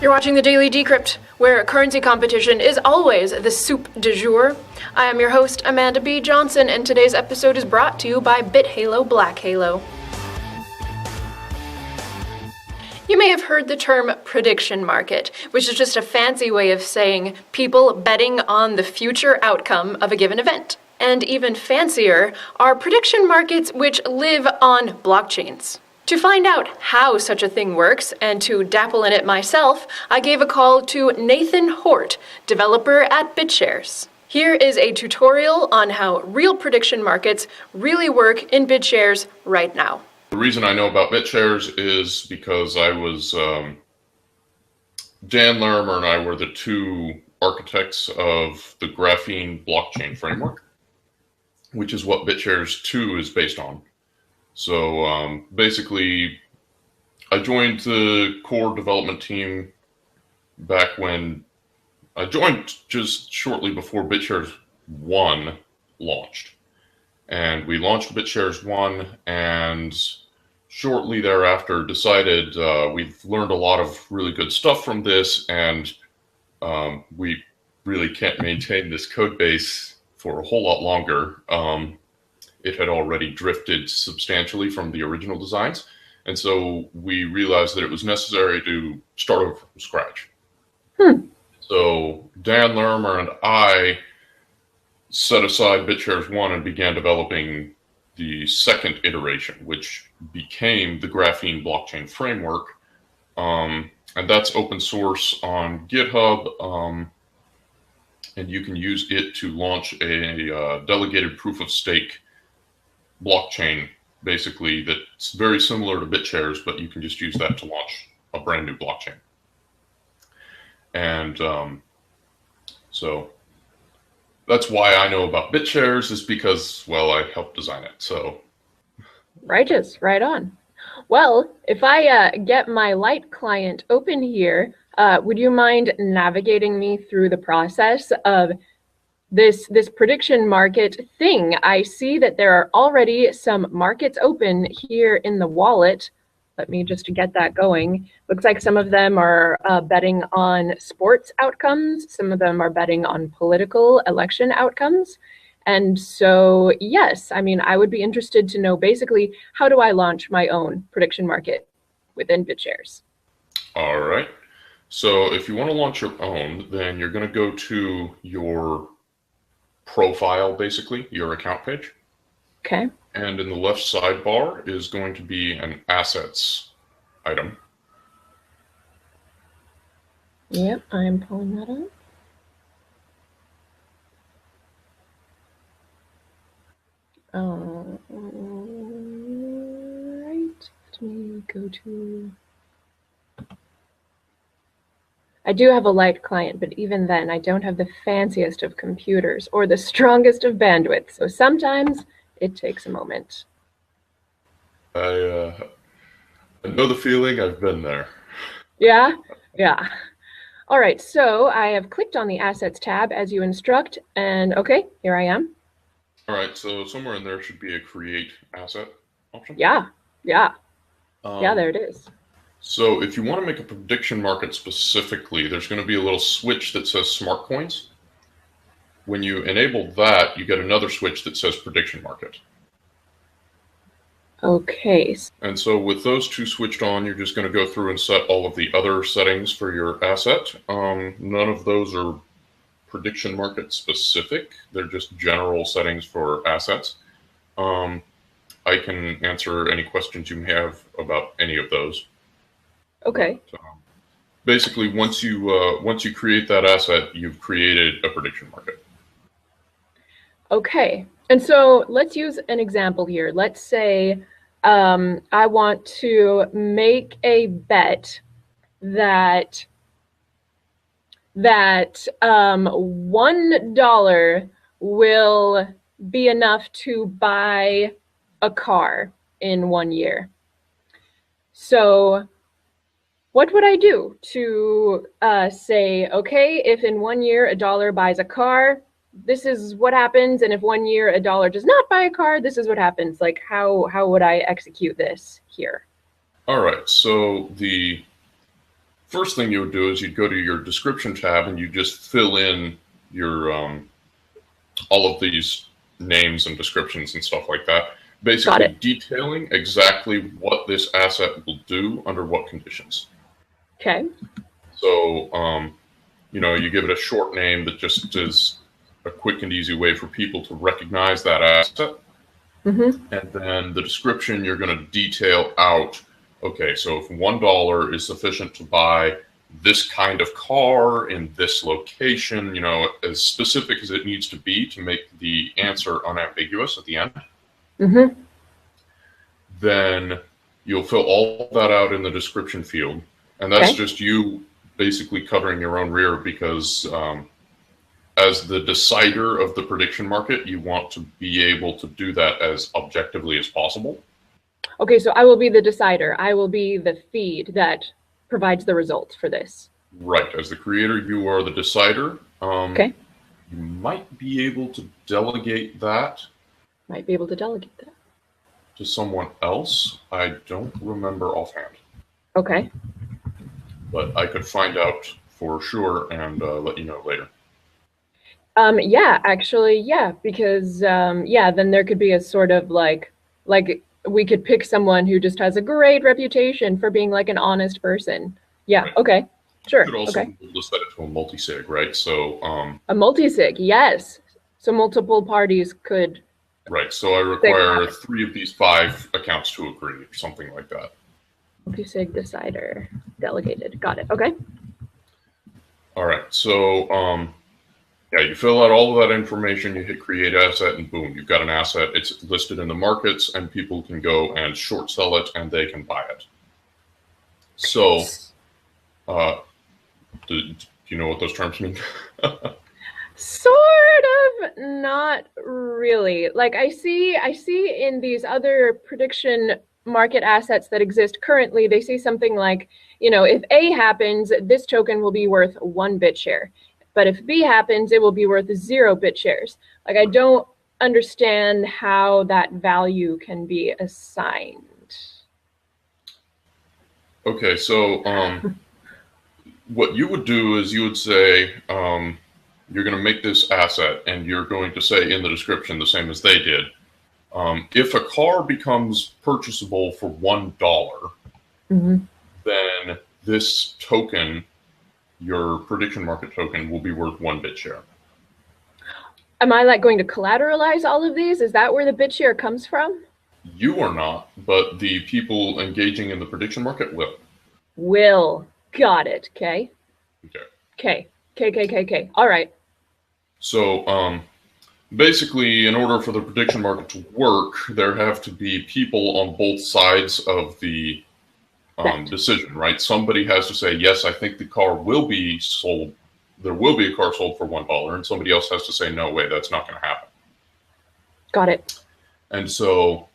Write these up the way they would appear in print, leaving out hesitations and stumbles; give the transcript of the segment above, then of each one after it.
You're watching the Daily Decrypt, where currency competition is always the soup du jour. I am your host, Amanda B. Johnson, and today's episode is brought to you by BitHalo Black Halo. You may have heard the term prediction market, which is just a fancy way of saying people betting on the future outcome of a given event. And even fancier are prediction markets which live on blockchains. To find out how such a thing works, and to dabble in it myself, I gave a call to Nathan Hourt, developer at Bitshares. Here is a tutorial on how real prediction markets really work in Bitshares right now. The reason I know about Bitshares is because I was, Dan Larimer and I were the two architects of the Graphene blockchain framework, which is what Bitshares 2 is based on. So basically, I joined the core development team back when I joined just shortly before Bitshares 1 launched. And we launched Bitshares 1 and shortly thereafter decided we've learned a lot of really good stuff from this, and we really can't maintain this code base for a whole lot longer. It had already drifted substantially from the original designs. And so we realized that it was necessary to start over from scratch. So Dan Larimer and I set aside Bitshares 1 and began developing the second iteration, which became the Graphene blockchain framework. And that's open source on GitHub. And you can use it to launch a delegated proof of stake blockchain, basically, that's very similar to Bitshares, but you can just use that to launch a brand new blockchain. And so that's why I know about Bitshares, is because, well, I helped design it. So Righteous, right on. Well, if I get my light client open here, would you mind navigating me through the process of this prediction market thing? I see that there are already some markets open here in the wallet. Let me just get that going. Looks like some of them are betting on sports outcomes. Some of them are betting on political election outcomes. And so, yes, I mean, I would be interested to know basically, how do I launch my own prediction market within Bitshares? all right. So if you want to launch your own, then you're going to go to your profile, basically, your account page. Okay. And in the left sidebar is going to be an assets item. Yep, I am pulling that up. All right, let me go to... I do have a light client, but even then, I don't have the fanciest of computers or the strongest of bandwidth, so sometimes it takes a moment. I know the feeling. I've been there. Yeah? Yeah. All right, so I have clicked on the Assets tab as you instruct, and okay, here I am. All right, so somewhere in there should be a Create Asset option. Yeah, there it is. So if you want to make a prediction market specifically, there's going to be a little switch that says Smart Coins. When you enable that, you get another switch that says Prediction Market. Okay. And so with those two switched on, you're just going to go through and set all of the other settings for your asset. None of those are prediction market specific. They're just general settings for assets. I can answer any questions you may have about any of those. Okay. So, basically, once you create that asset, you've created a prediction market. Okay, and so let's use an example here. Let's say I want to make a bet that $1 will be enough to buy a car in 1 year. So what would I do to say, okay, if in 1 year $1 buys a car, this is what happens, and if 1 year $1 does not buy a car, this is what happens? Like, how would I execute this here? All right, so the first thing you would do is you'd go to your description tab and you just fill in your all of these names and descriptions and stuff like that, basically detailing exactly what this asset will do under what conditions. Okay. So, you give it a short name that just is a quick and easy way for people to recognize that asset. Mm-hmm. And then the description, you're going to detail out, okay, so if $1 is sufficient to buy this kind of car in this location, as specific as it needs to be to make the answer unambiguous at the end. Mm-hmm. Then you'll fill all that out in the description field. And that's just you basically covering your own rear because as the decider of the prediction market, you want to be able to do that as objectively as possible. Okay, so I will be the decider. I will be the feed that provides the result for this. Right. As the creator, you are the decider. Okay. You might be able to delegate that. Might be able to delegate that. To someone else. I don't remember offhand. Okay. But I could find out for sure and let you know later. Yeah, actually, yeah, because, then there could be a sort of like we could pick someone who just has a great reputation for being like an honest person. Yeah, right. Okay, sure. You could also be able to set it to a multi-sig, right? So a multi-sig, yes. So multiple parties could. Right. So I require 3 of these 5 accounts to agree, or something like that. Multi-sig decider delegated. Got it. Okay. All right. So you fill out all of that information, you hit create asset, and boom, you've got an asset. It's listed in the markets, and people can go and short sell it, and they can buy it. So, do you know what those terms mean? Sort of, not really. Like I see in these other prediction market assets that exist currently, they say something like, if A happens, this token will be worth 1 Bitshare. But if B happens, it will be worth 0 Bitshares. Like, I don't understand how that value can be assigned. Okay, so what you would do is you would say you're going to make this asset, and you're going to say in the description the same as they did. If a car becomes purchasable for $1, then this token, your prediction market token, will be worth 1 Bitshare. Am I going to collateralize all of these? Is that where the Bitshare comes from? You are not, but the people engaging in the prediction market will. Will. Got it. Okay. Okay. Okay. All right. So basically, in order for the prediction market to work, there have to be people on both sides of the decision, right? Somebody has to say, yes, I think the car will be sold. There will be a car sold for $1, and somebody else has to say, no way, that's not going to happen. Got it. And so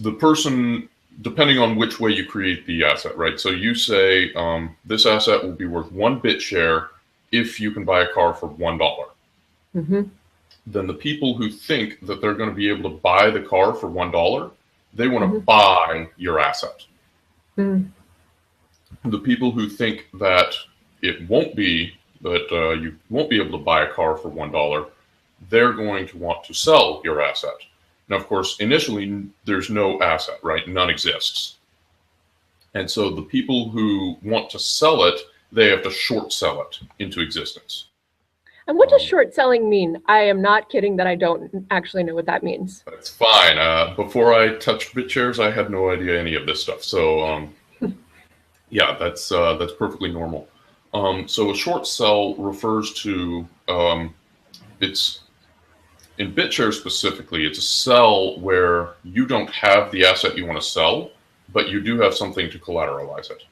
the person, depending on which way you create the asset, right? So you say this asset will be worth 1 Bitshare if you can buy a car for $1. Then the people who think that they're going to be able to buy the car for $1, they want to buy your asset. The people who think that it won't be, that you won't be able to buy a car for $1, they're going to want to sell your asset. Now, of course, initially, there's no asset, right? None exists. And so the people who want to sell it, they have to short sell it into existence. And what does short selling mean? I am not kidding that I don't actually know what that means. That's fine. Before I touched Bitshares, I had no idea any of this stuff. So, yeah, that's perfectly normal. So a short sell refers to, it's in Bitshares specifically, it's a sell where you don't have the asset you want to sell, but you do have something to collateralize it.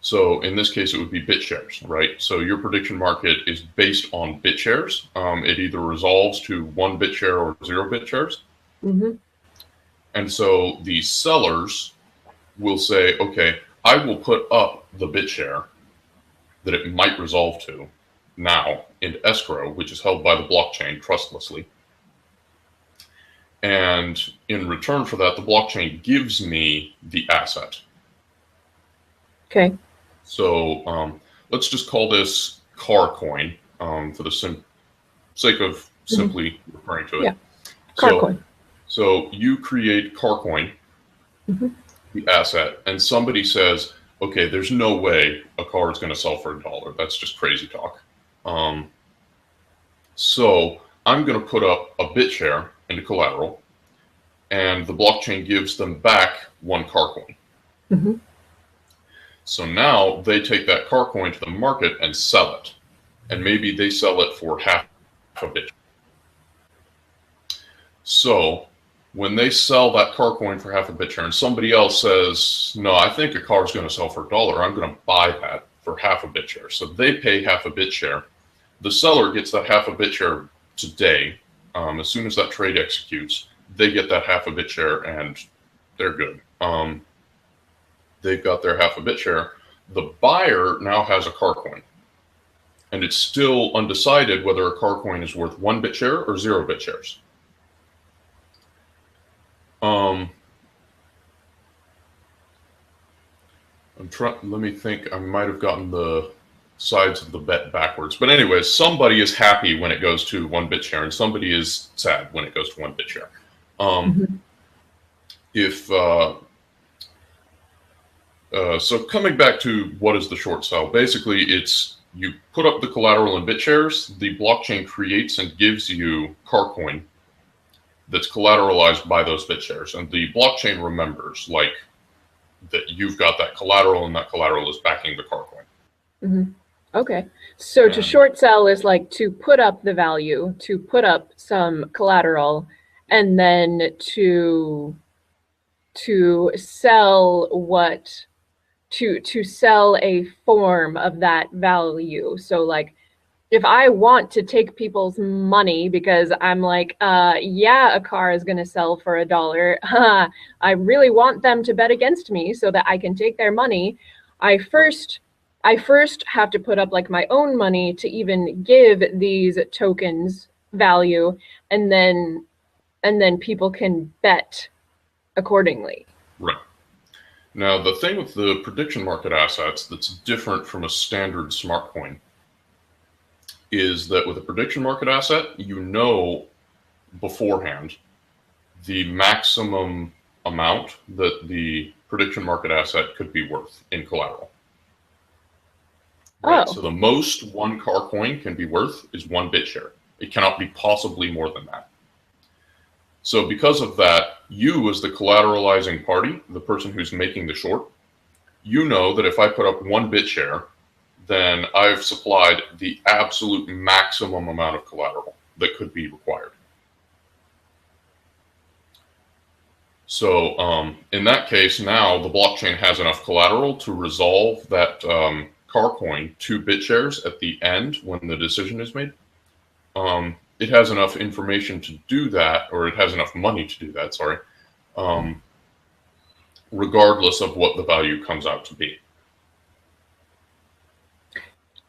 So in this case, it would be Bitshares, right? So your prediction market is based on Bitshares. It either resolves to 1 Bitshare or 0 Bitshares. And so the sellers will say, okay, I will put up the Bitshare that it might resolve to now into escrow, which is held by the blockchain trustlessly. And in return for that, the blockchain gives me the asset. Okay. So let's just call this car coin for the sake of simply referring to it. Yeah. Car So, coin. so you create car coin, Mm-hmm. the asset, and somebody says, okay, there's no way a car is going to sell for $1. That's just crazy talk. So I'm going to put up a BitShare into collateral, and the blockchain gives them back one car coin. Mm-hmm. So now they take that car coin to the market and sell it. And maybe they sell it for half a BitShare. So when they sell that car coin for half a BitShare and somebody else says, no, I think a car is going to sell for $1, I'm going to buy that for half a BitShare. So they pay half a BitShare. The seller gets that half a BitShare today. As soon as that trade executes, they get that half a BitShare and they're good. They've got their half a BitShare. The buyer now has a car coin. And it's still undecided whether a car coin is worth 1 BitShare or 0 BitShares. Let me think. I might have gotten the sides of the bet backwards. But anyways, somebody is happy when it goes to 1 BitShare, and somebody is sad when it goes to 1 BitShare. So coming back to what is the short sell, basically it's you put up the collateral in BitShares, the blockchain creates and gives you car coin that's collateralized by those BitShares, and the blockchain remembers like that you've got that collateral and that collateral is backing the car coin. Mm-hmm. Okay. So to short sell is like to put up the value, to put up some collateral, and then to sell what to sell a form of that value. So like if I want to take people's money because I'm like, yeah, a car is going to sell for $1. I really want them to bet against me so that I can take their money. I first have to put up like my own money to even give these tokens value, and then people can bet accordingly. Right. Now, the thing with the prediction market assets that's different from a standard smart coin is that with a prediction market asset, you know beforehand the maximum amount that the prediction market asset could be worth in collateral. Right? So the most one car coin can be worth is 1 BitShare. It cannot be possibly more than that. So because of that, you as the collateralizing party, the person who's making the short, you know that if I put up 1 BitShare, then I've supplied the absolute maximum amount of collateral that could be required. So in that case, now the blockchain has enough collateral to resolve that car coin to BitShares at the end when the decision is made. It has enough information to do that, or it has enough money to do that, sorry, regardless of what the value comes out to be.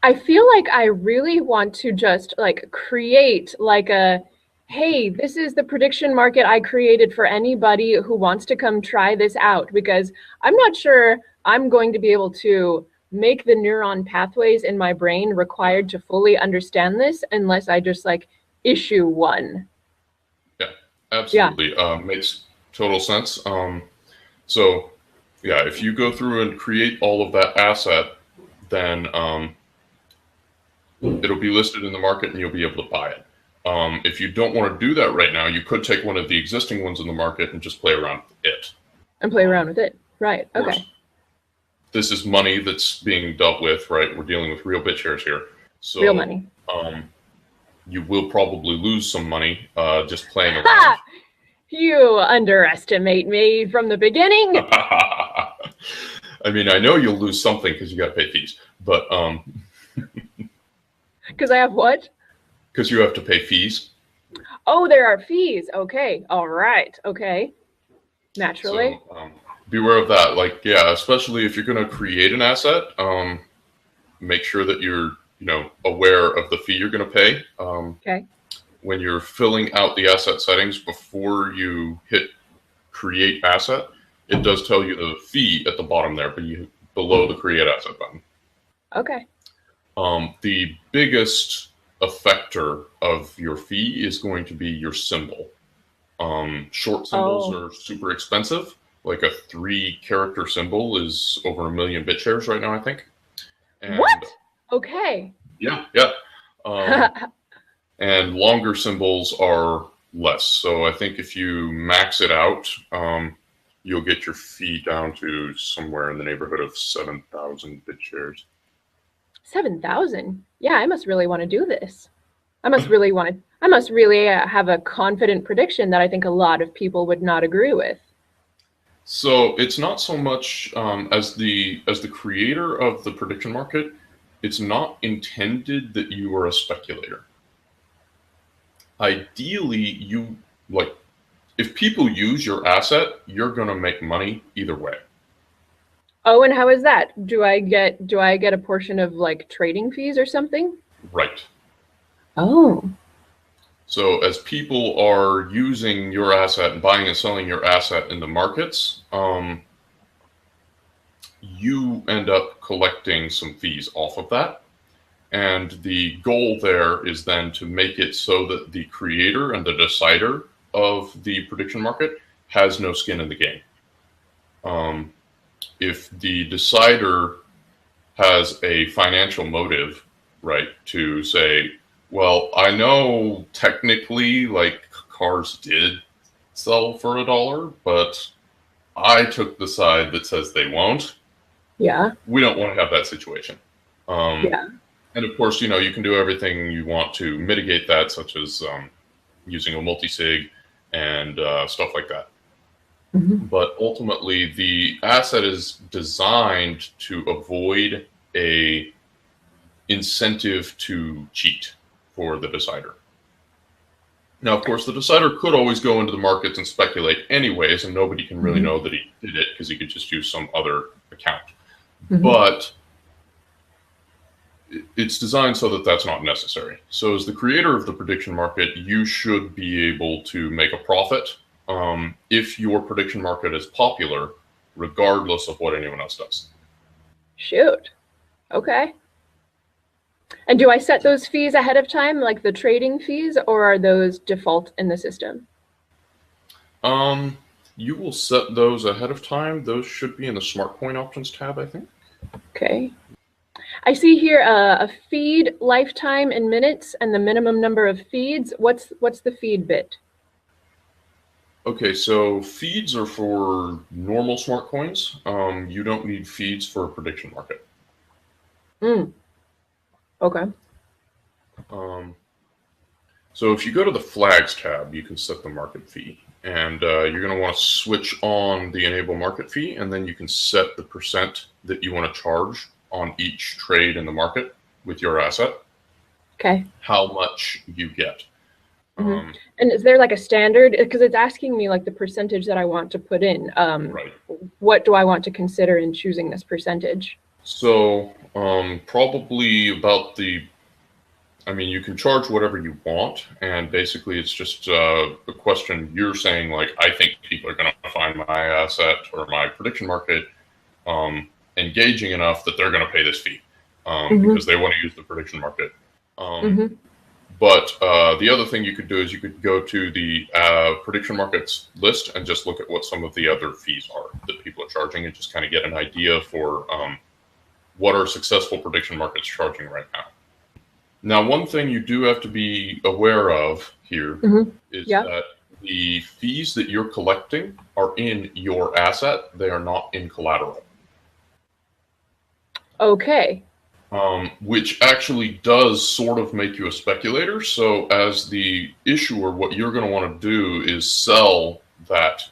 I feel like I really want to just like create like a, hey, this is the prediction market I created for anybody who wants to come try this out, because I'm not sure I'm going to be able to make the neuron pathways in my brain required to fully understand this unless I just like issue one. Yeah, absolutely. Yeah. Makes total sense. So yeah, if you go through and create all of that asset, then it'll be listed in the market and you'll be able to buy it. If you don't want to do that right now, you could take one of the existing ones in the market and just play around with it. And play around with it. Right. Okay. This is money that's being dealt with, right? We're dealing with real BitShares here. So, real money. You will probably lose some money just playing around. You underestimate me from the beginning. I mean, I know you'll lose something because you got to pay fees, but because I have what? Because you have to pay fees. Oh, there are fees. Okay. All right. Okay. Naturally. So, beware of that. Like, yeah, especially if you're going to create an asset, make sure that you're, aware of the fee you're going to pay. Okay. When you're filling out the asset settings before you hit create asset, it does tell you the fee at the bottom there, but below the create asset button. Okay. The biggest affector of your fee is going to be your symbol. Short symbols are super expensive. Like a 3-character symbol is over 1 million Bitshares right now, I think. And, what? Okay. Yeah. And longer symbols are less. So I think if you max it out, you'll get your fee down to somewhere in the neighborhood of 7,000 Bitshares. 7,000? Yeah, I must really want to do this. I must really have a confident prediction that I think a lot of people would not agree with. So it's not so much as the creator of the prediction market, it's not intended that you are a speculator. Ideally, if people use your asset, you're going to make money either way. Oh, and how is that? Do I get a portion of like trading fees or something? Right. Oh. So as people are using your asset and buying and selling your asset in the markets, you end up collecting some fees off of that. And the goal there is then to make it so that the creator and the decider of the prediction market has no skin in the game. If the decider has a financial motive, right, to say, well, I know technically like cars did sell for $1, but I took the side that says they won't. Yeah. We don't want to have that situation. Yeah. And of course, you can do everything you want to mitigate that, such as using a multi-sig and stuff like that. Mm-hmm. But ultimately, the asset is designed to avoid a incentive to cheat for the decider. Now, of course, the decider could always go into the markets and speculate anyways, and nobody can really know that he did it because he could just use some other account. Mm-hmm. But it's designed so that that's not necessary. So as the creator of the prediction market, you should be able to make a profit if your prediction market is popular, regardless of what anyone else does. Shoot. Okay. And do I set those fees ahead of time, like the trading fees, or are those default in the system? You will set those ahead of time. Those should be in the Smart Coin Options tab, I think. Okay. I see here a feed lifetime in minutes and the minimum number of feeds. What's the feed bit? Okay, so feeds are for normal smart coins. You don't need feeds for a prediction market. Okay. So if you go to the flags tab, you can set the market fee. And you're going to want to switch on the enable market fee, and then you can set the percent that you want to charge on each trade in the market with your asset. Okay. How much you get. Mm-hmm. And is there like a standard? Because it's asking me like the percentage that I want to put in. Right. What do I want to consider in choosing this percentage? So probably about you can charge whatever you want, and basically it's just a question you're saying, like, I think people are going to find my asset or my prediction market engaging enough that they're going to pay this fee because they want to use the prediction market. But the other thing you could do is you could go to the prediction markets list and just look at what some of the other fees are that people are charging and just kind of get an idea for what are successful prediction markets charging right now. Now, one thing you do have to be aware of here is that the fees that you're collecting are in your asset. They are not in collateral. Okay. Which actually does sort of make you a speculator. So as the issuer, what you're going to want to do is sell that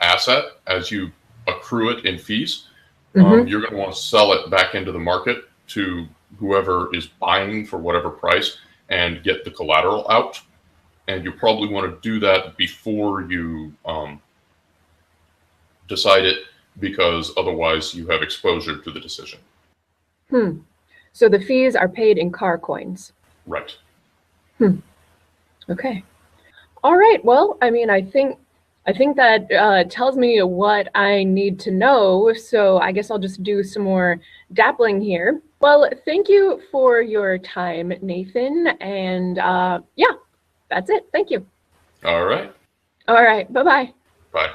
asset as you accrue it in fees. You're going to want to sell it back into the market to whoever is buying for whatever price and get the collateral out. And you probably want to do that before you decide it, because otherwise you have exposure to the decision. So the fees are paid in car coins. Right. Okay. All right. Well, I mean, I think I think that tells me what I need to know, so I guess I'll just do some more dappling here. Well, thank you for your time, Nathan, and yeah, that's it. Thank you. All right. All right, bye-bye. Bye.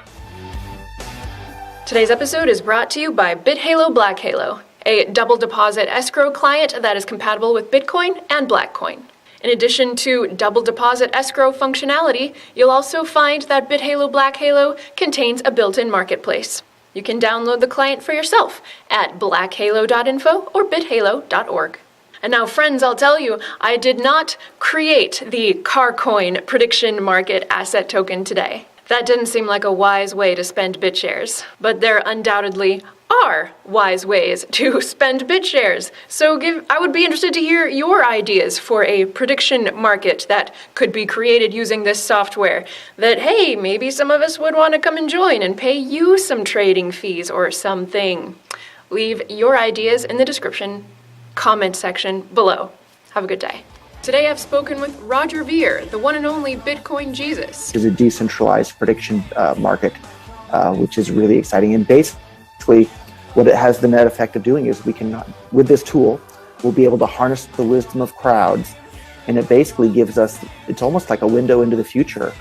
Today's episode is brought to you by BitHalo BlackHalo, a double deposit escrow client that is compatible with Bitcoin and Blackcoin. In addition to double deposit escrow functionality, you'll also find that BitHalo BlackHalo contains a built-in marketplace. You can download the client for yourself at blackhalo.info or bithalo.org. And now, friends, I'll tell you, I did not create the Carcoin prediction market asset token today. That didn't seem like a wise way to spend Bitshares, but there undoubtedly are wise ways to spend Bitshares. So I would be interested to hear your ideas for a prediction market that could be created using this software that, hey, maybe some of us would want to come and join and pay you some trading fees or something. Leave your ideas in the description comment section below. Have a good day. Today I've spoken with Roger Ver, the one and only Bitcoin Jesus. It's a decentralized prediction market, which is really exciting. And basically, what it has the net effect of doing is we can, with this tool, we'll be able to harness the wisdom of crowds. And it basically gives us, it's almost like a window into the future.